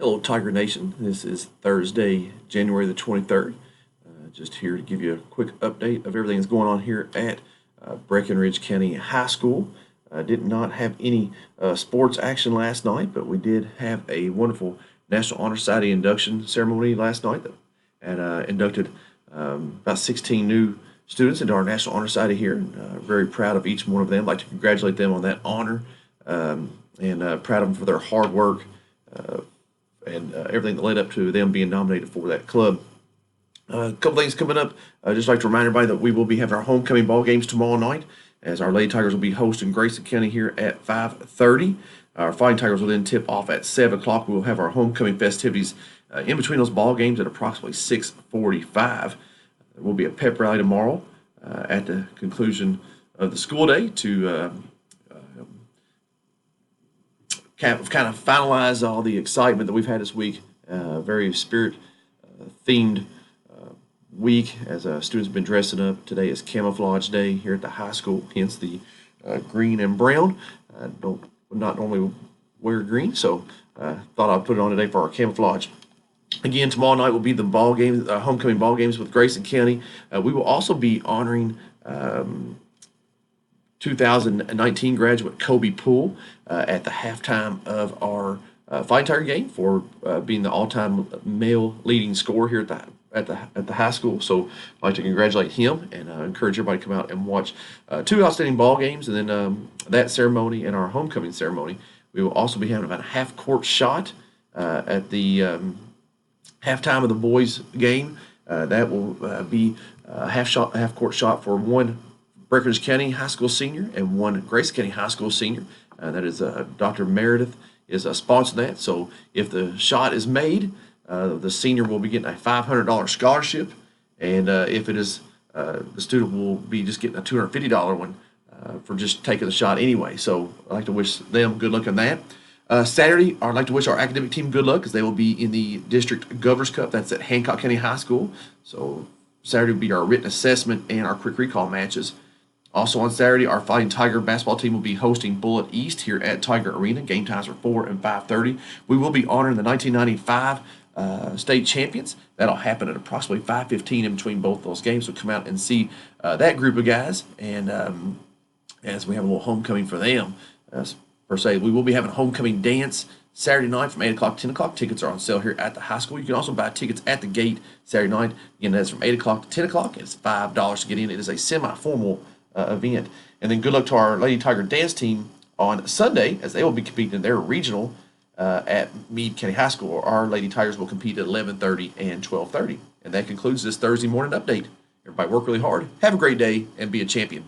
Hello, Tiger Nation. This is Thursday, January the 23rd. Just here to give you a quick update of everything that's going on here at Breckenridge County High School. Did not have any sports action last night, but we did have a wonderful National Honor Society induction ceremony last night that inducted about 16 new students into our National Honor Society here. And, very proud of each one of them. I'd like to congratulate them on that honor and proud of them for their hard work and everything that led up to them being nominated for that club. A couple things coming up. I'd just like to remind everybody that we will be having our homecoming ball games tomorrow night, as our Lady Tigers will be hosting Grayson County here at 5:30. Our Fighting Tigers will then tip off at 7 o'clock. We will have our homecoming festivities in between those ball games at approximately 6:45. There will be a pep rally tomorrow at the conclusion of the school day to kind of finalize all the excitement that we've had this week. Very spirit themed week as students have been dressing up. Today is camouflage day here at the high school, hence the green and brown. I don't not normally wear green, so thought I'd put it on today for our camouflage. Again, tomorrow night will be the ball games, homecoming ball games with Grayson County. We will also be honoring 2019 graduate Kobe Poole at the halftime of our Fighting Tiger game for being the all-time male leading scorer here at the high school. So I'd like to congratulate him and encourage everybody to come out and watch two outstanding ball games, and then that ceremony and our homecoming ceremony. We will also be having about a half-court shot at the halftime of the boys game. That will be a half-court shot for one Breckenridge County High School senior and one Grayson County High School senior. That is Dr. Meredith is sponsoring that. So if the shot is made, the senior will be getting a $500 scholarship, and if it is, the student will be just getting a $250 one for just taking the shot anyway. So I'd like to wish them good luck on that. Saturday, I'd like to wish our academic team good luck because they will be in the District Governor's Cup. That's at Hancock County High School. So Saturday will be our written assessment and our quick recall matches. Also on Saturday, our Fighting Tiger basketball team will be hosting Bullitt East here at Tiger Arena. Game times are 4 and 5:30. We will be honoring the 1995 state champions. That'll happen at approximately 5:15 in between both those games. So come out and see that group of guys, and as we have a little homecoming for them, per se. We will be having a homecoming dance Saturday night from 8 o'clock to 10 o'clock. Tickets are on sale here at the high school. You can also buy tickets at the gate Saturday night. Again, that's from 8 o'clock to 10 o'clock. It's $5 to get in. It is a semi-formal event. And then good luck to our Lady Tiger dance team on Sunday, as they will be competing in their regional at Meade County High School. Our Lady Tigers will compete at 11:30 and 12:30. And that concludes this Thursday morning update. Everybody work really hard. Have a great day and be a champion.